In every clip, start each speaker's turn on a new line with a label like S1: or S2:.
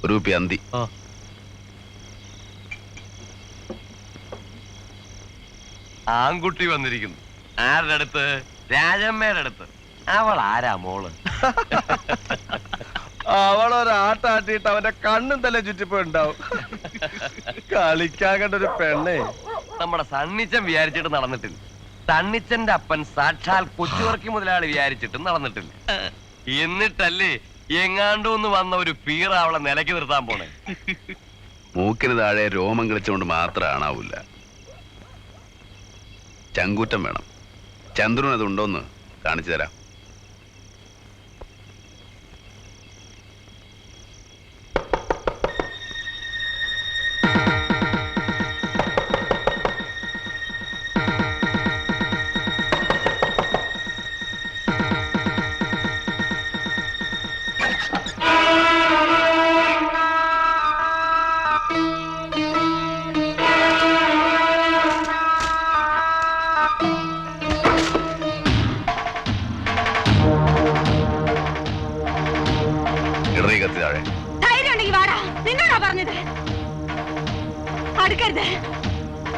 S1: ഒരു അന്തി.
S2: ആൺകുട്ടി വന്നിരിക്കുന്നു. ആരുടെ അടുത്ത്? രാജമ്മയുടെ അടുത്ത്. അവൾ ആരാ മോള്?
S3: അവളൊരാട്ടാട്ടിട്ട് അവന്റെ കണ്ണും തല ചുറ്റിപ്പോണ്ടാവും. കളിക്കാൻ കണ്ടൊരു പെണ്ണേ.
S2: നമ്മുടെ സണ്ണിച്ചൻ വിചാരിച്ചിട്ട് നടന്നിട്ടില്ല. സണ്ണിച്ചന്റെ അപ്പൻ സാക്ഷാൽ കൊച്ചുവർക്കി മുതലാളി വിചാരിച്ചിട്ടും നടന്നിട്ടില്ല. എന്നിട്ടല്ലേ എങ്ങാണ്ടൂന്ന് വന്ന ഒരു പീറ അവളെ നിലയ്ക്ക് നിർത്താൻ പോണേ.
S1: മൂക്കിന് താഴെ രോമം കളിച്ചുകൊണ്ട് മാത്രം ആണാവൂല, ചങ്കൂറ്റം വേണം. ചന്ദ്രൻ അതുണ്ടോന്ന് കാണിച്ചു തരാം.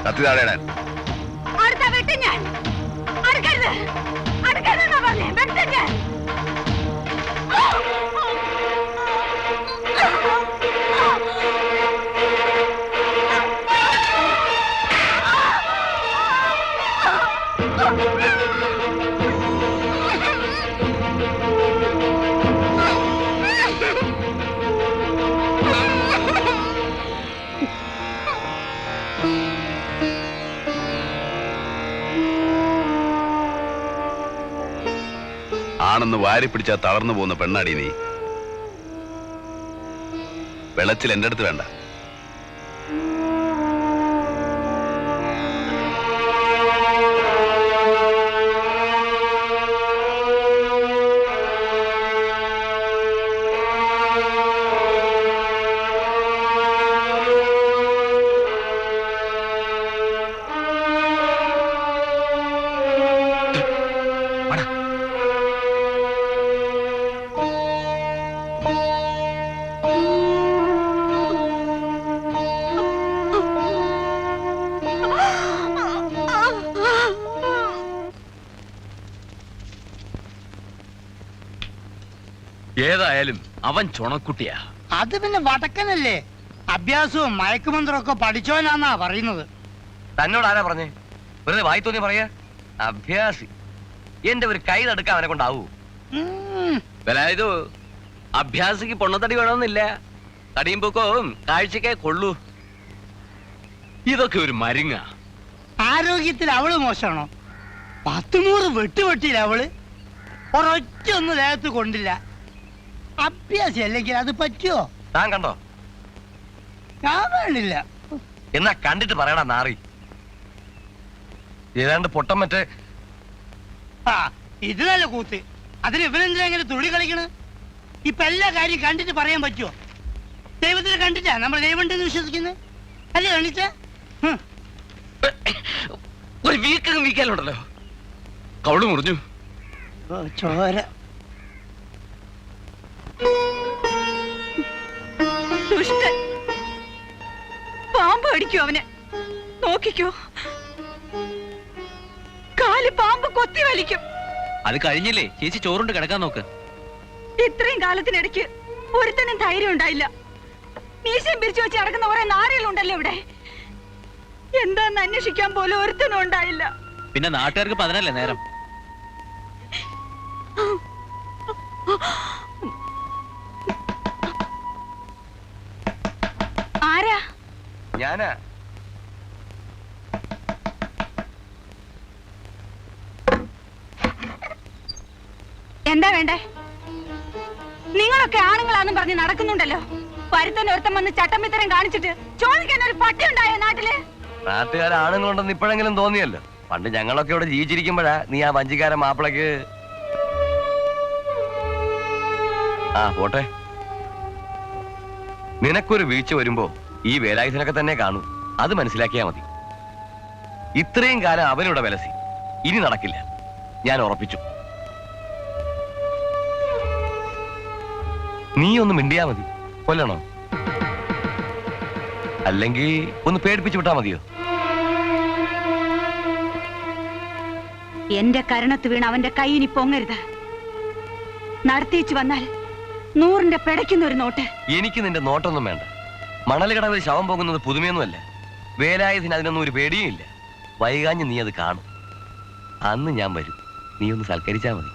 S1: കത്തി താഴെ ഇടാൻ. ആണെന്ന് വാരി പിടിച്ചാൽ തളർന്നു പോകുന്ന പെണ്ണാടി നീ. വെള്ളച്ചിൽ എന്റെ അടുത്ത് വേണ്ട.
S2: ഏതായാലും അവൻ ചുണക്കുട്ടിയാ.
S4: അത് പിന്നെ വടക്കനല്ലേ, അഭ്യാസവും മയക്കുമന്ത്രമൊക്കെ പഠിച്ചോനാന്നാ പറയുന്നത്.
S2: തന്നോട് ആരാ പറഞ്ഞേ? വെറുതെ വായി തോന്നി പറയാ. അഭ്യാസി. എന്റെ ഒരു കൈ തടുക്കാൻ അവനെ കൊണ്ടാവൂ? ഇത് അഭ്യാസിക്ക് പൊണ്ണത്തടി വേണമെന്നില്ല. തടിയും പൊക്കവും കാഴ്ചക്കേ കൊള്ളൂ. ഇതൊക്കെ ഒരു മരുങ്ങ.
S4: ആരോഗ്യത്തിൽ അവള് മോശമാണോ? 10-100 വെട്ടുവെട്ടിയില്ല അവള്. ഒരൊറ്റ ഒന്നും ദേഹത്ത് കൊണ്ടില്ല. അഭ്യാസി അല്ലെങ്കിൽ അത് പറ്റുമോ?
S2: താൻ കണ്ടോ?
S4: ഞാൻ വേണ്ടില്ല.
S2: എന്നാ കണ്ടിട്ട് പറയടാ നാറി. ഏതാണ്ട് പൊട്ടം മറ്റേ.
S4: ഇത് നല്ല കൂത്ത്. അതിന് ഇവനെന്തിനാ ഇങ്ങനെ തുള്ളി കളിക്കണ്? ഇപ്പൊ എല്ലാ കാര്യം കണ്ടിട്ട് പറയാൻ പറ്റുമോ? ദൈവത്തിനെ കണ്ടിട്ടാ നമ്മൾ ദൈവം ഉണ്ടെന്ന് വിശ്വസിക്കുന്നത് അല്ലേ? കണ്ടിച്ച
S2: ഒരു വീക്കാലുണ്ടല്ലോ. കവള് മുറിഞ്ഞു.
S4: ചോര.
S5: ദുഷ്ടൻ. പാമ്പ് അടിക്കൂ അവനെ. നോക്കിക്കോ, കാല് പാമ്പ് കൊത്തി വലിക്കും.
S6: അത് കഴിഞ്ഞില്ലേ ചേച്ചി? ചോറുണ്ട് കിടക്കാൻ നോക്ക്.
S5: ഇത്രയും കാലത്തിനിടയ്ക്ക് ഒരുത്തനും ധൈര്യം ഉണ്ടായില്ല. മീശയും പിരിച്ചു വെച്ച് നടക്കുന്ന കുറെ നാരകളുണ്ടല്ലോ ഇവിടെ. എന്താന്ന് അന്വേഷിക്കാൻ പോലും ഒരുത്തനും ഉണ്ടായില്ല.
S6: പിന്നെ നാട്ടുകാർക്ക് പതിനല്ലേ നേരം.
S5: ആരാ?
S2: ഞാനാ.
S5: എന്താ വേണ്ടേ? നിങ്ങളൊക്കെ ആണുങ്ങളാന്നും പറഞ്ഞ് നടക്കുന്നുണ്ടല്ലോ. പരുത്തൻ ഒരുത്തം വന്ന് ചട്ടമ്പിത്തരം കാണിച്ചിട്ട് ചോദിക്കാൻ ഒരു പട്ടി ഉണ്ടായോ നാട്ടില്?
S2: നാട്ടുകാരാണുങ്ങളുണ്ടെന്ന് ഇപ്പോഴെങ്കിലും തോന്നിയല്ലോ. പണ്ട് ഞങ്ങളൊക്കെ ഇവിടെ ജീവിച്ചിരിക്കുമ്പോഴാ നീ ആ വഞ്ചിക്കാരൻ മാപ്പിളക്ക്. പോട്ടെ. നിനക്കൊരു വീഴ്ച വരുമ്പോ ഈ വേലായുധനൊക്കെ തന്നെ കാണൂ. അത് മനസ്സിലാക്കിയാ മതി. ഇത്രയും കാലം അവനിവിടെ വിലസി. ഇനി നടക്കില്ല, ഞാൻ ഉറപ്പിച്ചു. നീ ഒന്ന് മിണ്ടിയാ മതി. കൊല്ലണോ? അല്ലെങ്കിൽ ഒന്ന് പേടിപ്പിച്ചു വിട്ടാ മതിയോ?
S5: എന്റെ കരണത്ത് വീണ് അവന്റെ കൈയിനി പൊങ്ങരുത്. നടത്തിച്ചു വന്നാൽ 100ന്റെ പിടയ്ക്കുന്ന ഒരു നോട്ട്.
S2: എനിക്ക് നിന്റെ നോട്ടൊന്നും വേണ്ട. മണൽ കടവിൽ ശവം പോകുന്നത് പുതുമയൊന്നുമല്ല. വേലായുധന് അതിനൊന്നും ഒരു പേടിയും ഇല്ല. വൈകാഞ്ഞ് നീ അത് കാണും. അന്ന് ഞാൻ വരും. നീ ഒന്ന് സൽക്കരിച്ചാ മതി.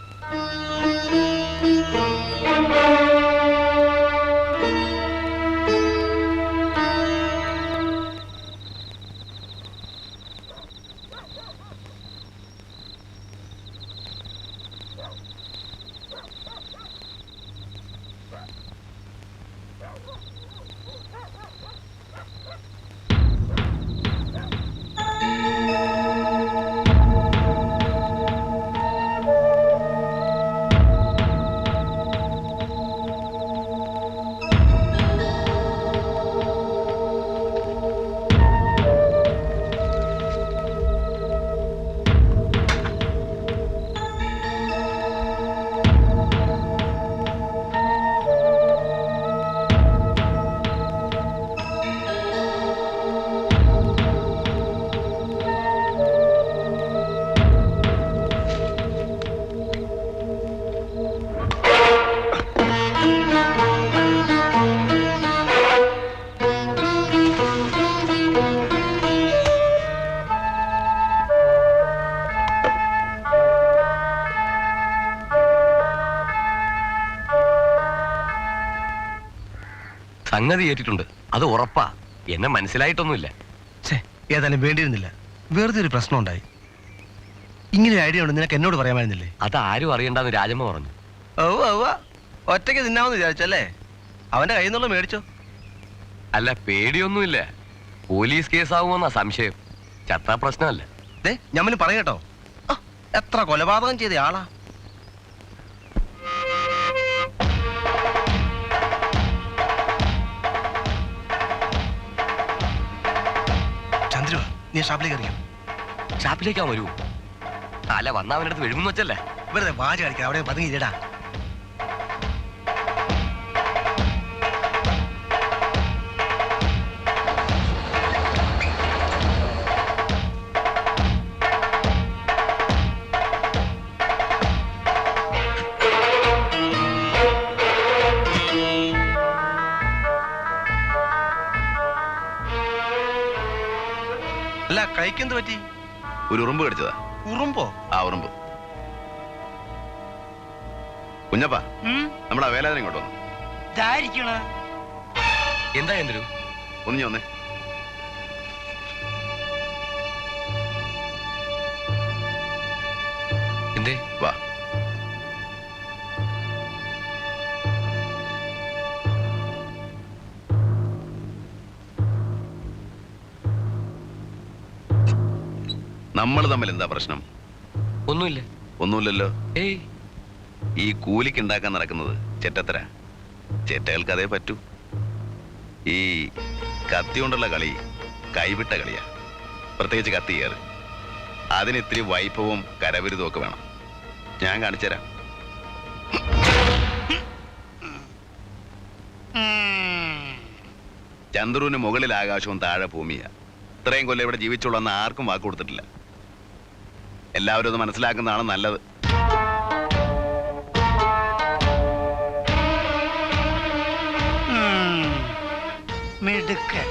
S2: സംഗതി ഏറ്റിട്ടുണ്ട്, അത് ഉറപ്പാ. എന്നെ മനസ്സിലായിട്ടൊന്നുമില്ല.
S3: ഏതായാലും വേണ്ടിയിരുന്നില്ല. വെറുതെ ഒരു പ്രശ്നം ഉണ്ടായി. ഇങ്ങനെ ഐഡിയ ഉണ്ട് നിനക്ക് എന്നോട് പറയാമായിരുന്നില്ലേ?
S2: അത് ആരും അറിയണ്ടെന്ന് രാജമ്മ പറഞ്ഞു.
S3: ഒറ്റയ്ക്ക് തിന്നാമെന്ന് വിചാരിച്ചല്ലേ? അവന്റെ കയ്യിൽ നിന്നുള്ള മേടിച്ചോ?
S2: അല്ല, പേടിയൊന്നുമില്ല. പോലീസ് കേസാവുമെന്നാ സംശയം. ചത്താ പ്രശ്നമല്ല.
S3: ഞമ്മന് പറയട്ടോ, എത്ര കൊലപാതകം ചെയ്ത ആളാ. ചന്ദ്രു, നീ ഷാപ്പിലേക്ക് അറിയാം.
S2: ഷാപ്പിലേക്കാ വരൂ. അല്ല, വന്ന അവനടുത്ത് വെഴുമെന്ന് വെച്ചല്ലേ.
S3: വെറുതെ വാച കളിക്കാം. അവിടെ പതുങ്ങിയില്ലടാ. അല്ല, കൈക്കെന്ത് പറ്റി?
S1: ഒരു ഉറുമ്പ് കടിച്ചതാ.
S3: ഉറുമ്പോ?
S1: ആ ഉറുമ്പ്. കുഞ്ഞപ്പാ, നമ്മുടെ വേലാതിനെ ഇങ്ങോട്ട് വന്നു.
S2: എന്താ എന്തൊരു
S1: ഒന്ന് വന്നേ.
S2: എന്തേ?
S1: വാ. നമ്മൾ തമ്മിൽ എന്താ പ്രശ്നം?
S2: ഒന്നുമില്ല.
S1: ഒന്നുമില്ലല്ലോ.
S2: ഏയ്,
S1: ഈ കൂലിക്കുണ്ടാക്കാൻ നടക്കുന്നത് ചെറ്റത്തര. ചെറ്റകൾക്ക് അതേ പറ്റൂ. ഈ കത്തി കൊണ്ടുള്ള കളി കൈവിട്ട കളിയാ. പ്രത്യേകിച്ച് കത്തി കയറ്. അതിന് ഇത്തിരി വൈഭവവും കരവിരുതും ഒക്കെ വേണം. ഞാൻ കാണിച്ചുതരാം. ചന്ദ്രുവിന് മുകളിൽ ആകാശവും താഴെ ഭൂമിയാ. ഇത്രയും കൊല്ലം ഇവിടെ ജീവിച്ചുള്ളെന്ന് ആർക്കും വാക്ക് കൊടുത്തിട്ടില്ല. എല്ലാവരും അത് മനസ്സിലാക്കുന്നതാണ് നല്ലത്.
S4: മിടുക്കൻ.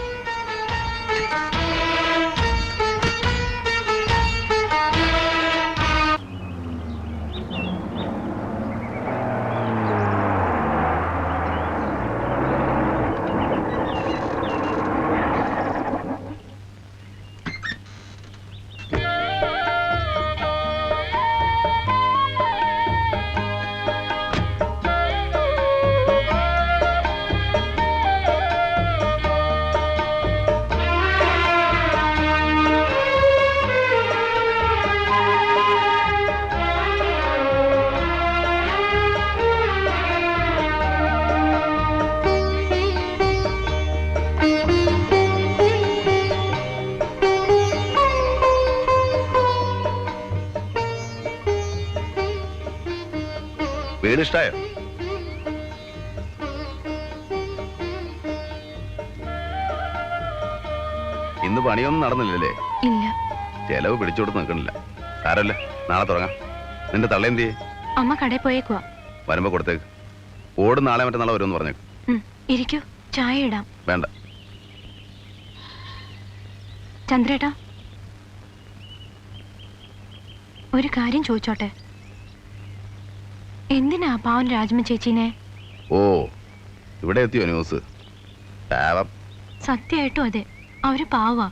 S1: വീട് ഇഷ്ടായോ? ഇന്ന് പണിയൊന്നും നടന്നില്ലല്ലേ?
S5: ഇല്ല.
S1: ചെലവ് പിടിച്ചോടുത്ത് നിൽക്കണില്ല. സാരല്ല, നാളെ തുടങ്ങാം. നിന്റെ തള്ളേന്തിയെ?
S5: അമ്മ കടയിൽ പോയേക്കുവാ.
S1: വരുമ്പോ കൊടുത്തേക്ക്. ഓട് നാളെ മറ്റന്നാളെ വരുമെന്ന് പറഞ്ഞേക്ക്.
S5: ഇരിക്കൂ, ചായ ഇടാം.
S1: വേണ്ട.
S5: ചന്ദ്രേട്ടാ, ഒരു കാര്യം ചോദിച്ചോട്ടെ? എന്തിനാ പാവൻ രാജമ്മ ചേച്ചീനെ?
S1: ഓ, ഇവിടെ എത്തിയോ ന്യൂസ്? പാവം.
S5: സത്യമായിട്ടും അതെ, അവര് പാവാ.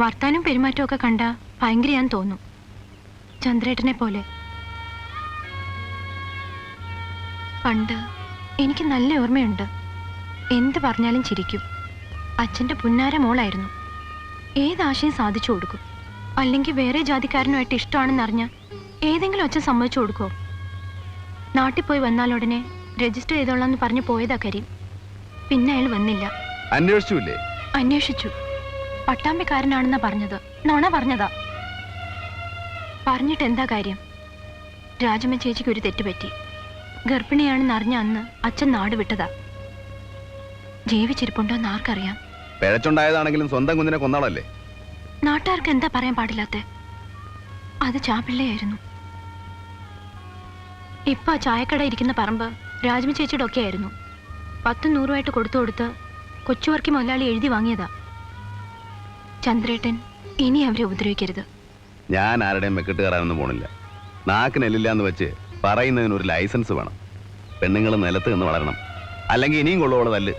S5: വർത്താനം പെരുമാറ്റവും ഒക്കെ കണ്ട ഭയങ്കരയാന്ന് തോന്നും, ചന്ദ്രേട്ടനെ പോലെ. പണ്ട് എനിക്ക് നല്ല ഓർമ്മയുണ്ട്. എന്ത് പറഞ്ഞാലും ചിരിക്കും. അച്ഛൻ്റെ പുന്നാര മോളായിരുന്നു. ഏതാശയം സാധിച്ചു കൊടുക്കും. അല്ലെങ്കിൽ വേറെ ജാതിക്കാരനുമായിട്ട് ഇഷ്ടമാണെന്നറിഞ്ഞ ഏതെങ്കിലും അച്ഛൻ സമ്മതിച്ചു കൊടുക്കുമോ? നാട്ടിൽ പോയി വന്നാലുടനെ രജിസ്റ്റർ ചെയ്തോളാന്ന് പറഞ്ഞു പോയതാ കരീം. പിന്നെ അയാൾ വന്നില്ല.
S1: അന്വേഷിച്ചില്ലേ?
S5: അന്വേഷിച്ചു. പട്ടാമ്പിക്കാരനാണെന്നാ പറഞ്ഞത്. നുണ പറഞ്ഞതാ. പറഞ്ഞിട്ട് എന്താ കാര്യം? രാജമ്മ ചേച്ചിക്ക് ഒരു തെറ്റുപറ്റി. ഗർഭിണിയാണെന്ന് അറിഞ്ഞ അന്ന് അച്ഛൻ നാട് വിട്ടതാ. ജീവിച്ചിരിപ്പുണ്ടോന്ന് ആർക്കറിയാം?
S1: പിഴച്ചുണ്ടായതാണെങ്കിലും സ്വന്തം കുഞ്ഞിനെ കൊന്നാളല്ലേ?
S5: നാട്ടുകാർക്ക് എന്താ പറയാൻ പാടില്ലാത്ത? അത് ചാപ്പിള്ളയായിരുന്നു. ഇപ്പൊ ചായക്കട ഇരിക്കുന്ന പറമ്പ് രാജമ്മ ചേച്ചിയുടെ ഒക്കെ ആയിരുന്നു. 10-100 കൊടുത്ത് കൊച്ചുവർക്കി മുതലാളി എഴുതി വാങ്ങിയതാ. ചന്ദ്രേട്ടൻ ഇനി അവരെ ഉപദ്രവിക്കരുത്.
S1: ഞാൻ ആരുടെയും മെക്കിട്ട് കയറാനൊന്നും പോണില്ല. നാക്കിനെല്ലില്ല എന്ന് വെച്ച് പറയുന്നതിന് ഒരു ലൈസൻസ് വേണം. പെണ്ണുങ്ങൾ നിലത്ത് നിന്ന് വളരണം, അല്ലെങ്കിൽ ഇനിയും കൊള്ളുവോള് തല്ല്.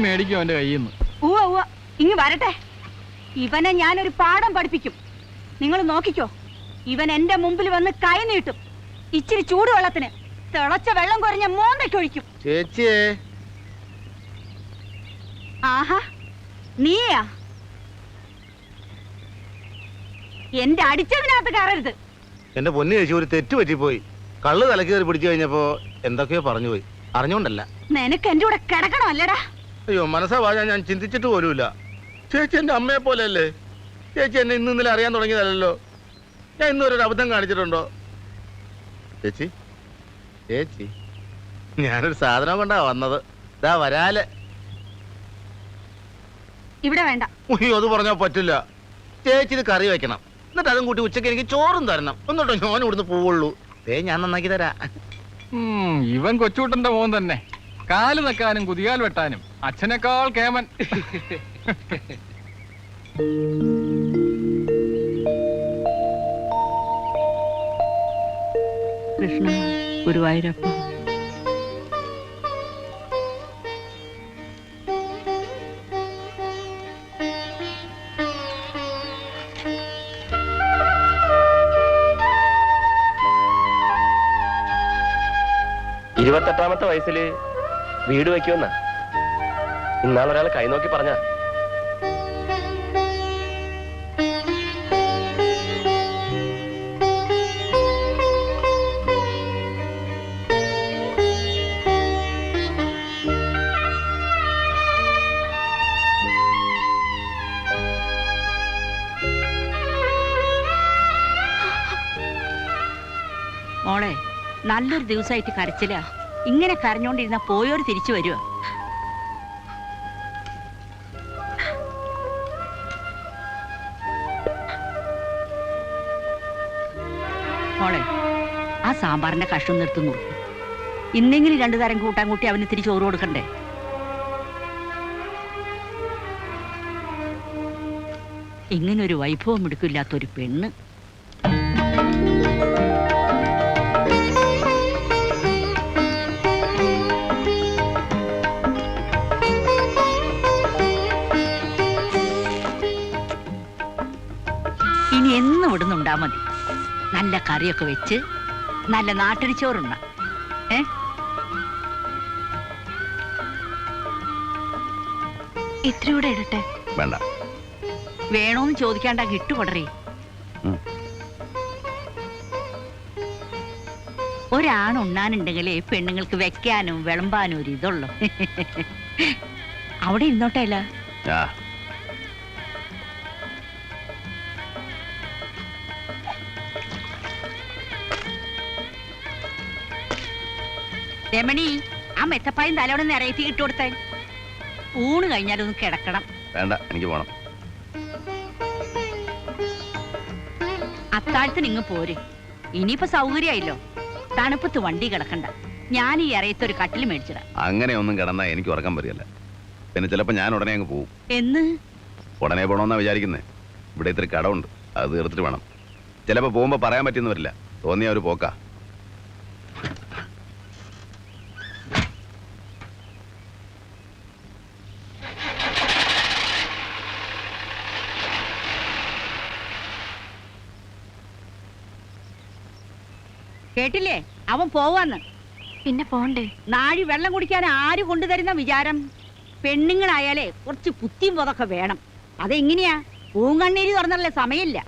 S7: മേടിക്കും അവന്റെ കയ്യിൽ നിന്ന്.
S5: ഇങ്ങ് വരട്ടെ. ഇവനെ ഞാനൊരു പാഠം പഠിപ്പിക്കും. നിങ്ങൾ നോക്കിക്കോ. ഇവൻ എന്റെ മുമ്പിൽ വന്ന് കൈ നീട്ടും. ഇച്ചിരി ചൂടുവെള്ളത്തിന് തിളച്ച വെള്ളം കുറഞ്ഞ മോന്തയ്ക്കൊഴിക്കും.
S3: ചേച്ചിയേ.
S5: ആഹാ, നീയാ? എന്റെ അടിച്ചതിനകത്ത് കയറരുത്.
S3: എന്റെ പൊന്നു ചേച്ചി, ഒരു തെറ്റ് പറ്റിപ്പോയി. കള്ള് തലക്ക് കയറി പിടിച്ചു കഴിഞ്ഞപ്പോ എന്തൊക്കെയോ പറഞ്ഞു പോയി. അറിഞ്ഞോണ്ടല്ല.
S5: നിനക്ക് എന്റെ കൂടെ കിടക്കണം അല്ലടാ?
S3: അയ്യോ, മനസ്സാ വാഴ ഞാൻ ചിന്തിച്ചിട്ട് പോലുമില്ല. ചേച്ചി എന്റെ അമ്മയെ പോലെ അല്ലേ? ചേച്ചി എന്നെ ഇന്നലെ അറിയാൻ തുടങ്ങിയതല്ലോ. ഞാൻ ഇന്നൊരു അബദ്ധം കാണിച്ചിട്ടുണ്ടോ? ചേച്ചി ചേച്ചി, ഞാനൊരു സാധനം കൊണ്ടാ വന്നത്. ഇതാ വരാല്.
S5: ഇവിടെ വേണ്ട.
S3: അയ്യോ, അത് പറഞ്ഞാ പറ്റില്ല. ചേച്ചി ഇത് കറി വെക്കണം, എന്നിട്ട് അതും കൂട്ടി ഉച്ചക്ക് എനിക്ക് ചോറും തരണം. എന്നിട്ടോ ഞാൻ ഇവിടുന്ന് പോവുള്ളൂ. ഞാൻ നന്നാക്കി തരാ.
S7: ഇവൻ കൊച്ചുകൂട്ടന്റെ മോൻ തന്നെ. കാല് വെക്കാനും കുതികാൽ വെട്ടാനും അച്ഛനേക്കാൾ കേമൻ.
S8: കൃഷ്ണ ഗുരുവായൂരപ്പ.
S2: ഇരുപത്തെട്ടാമത്തെ വയസ്സില് വീട് വയ്ക്കുമെന്ന ഇന്നാളൊരാൾ കൈ നോക്കി പറഞ്ഞ.
S8: മോളെ, നല്ലൊരു ദിവസമായിട്ട് കരച്ചില്ല. ഇങ്ങനെ കരഞ്ഞോണ്ടിരുന്ന പോയോര് തിരിച്ചു വരുക. മോളെ, ആ സാമ്പാറിന്റെ കഷ്ണം നിർത്തി നോക്കും. ഇന്നെങ്കിലും 2 തരം കൂട്ടാൻ കൂട്ടി അവന് ഇത്തിരി ചോറ് കൊടുക്കണ്ടേ? ഇങ്ങനൊരു വൈഭവം എടുക്കില്ലാത്തൊരു പെണ്ണ്. ഇനി എന്നും ഇവിടുന്നുണ്ടാ മതി. നല്ല കറിയൊക്കെ വെച്ച് നല്ല നാട്ടിൽ ചോറുണ്ണ.
S5: ഇത്രയൂടെ ഇടട്ടെ.
S1: വേണ്ട.
S8: വേണോന്ന് ചോദിക്കാണ്ട കിട്ടുകൊടറേ.
S1: ഉം.
S8: ഒരാണുണ്ണാനുണ്ടെങ്കിലേ പെണ്ണുങ്ങൾക്ക് വെക്കാനും വിളമ്പാനും ഒരു ഇതുള്ളു. അവിടെ ഇരുന്നോട്ടെ അല്ല.
S1: ആ
S8: രമണി, ആ മെത്തപ്പായും തലോടെ നിറയത്തി ഇട്ടുകൊടുത്തേ. ഊണ് കഴിഞ്ഞാലൊന്ന് കിടക്കണം.
S1: വേണ്ട, എനിക്ക് പോണം.
S8: അത്താഴത്തിന് ഇങ്ങ് പോര്. ഇനിയിപ്പോ സൗകര്യമായില്ലോ. തണുപ്പത്ത് വണ്ടി കിടക്കണ്ട. ഞാൻ ഈ ഇറയത്തൊരു കട്ടിൽ മേടിച്ചിടാം.
S1: അങ്ങനെ ഒന്നും കിടന്നാ എനിക്ക് ഉറക്കം വരികയല്ല. പിന്നെ ചിലപ്പോ ഞാൻ ഉടനെ അങ്ങ് പോവും.
S8: എന്ന്
S1: ഉടനെ പോണമെന്നാ വിചാരിക്കുന്നേ. ഇവിടെ ഇത്തിരി കടമുണ്ട്, അത് തീർത്തിട്ട് വേണം. ചിലപ്പോ പോകുമ്പോ പറയാൻ പറ്റിയെന്ന് വരില്ല. തോന്നിയ ഒരു പോക്കാ.
S8: കേട്ടില്ലേ, അവൻ പോവാന്ന്.
S5: പിന്നെ പോണ്ടേ?
S8: നാഴി വെള്ളം കുടിക്കാൻ ആര് കൊണ്ടുതരുന്ന വിചാരം? പെണ്ണുങ്ങളായാലേ കുറച്ച് പുത്തിയും പോതൊക്കെ വേണം. അതെങ്ങനെയാ? പൂങ്കണ്ണീര് തുറന്നല്ലേ സമയമില്ല.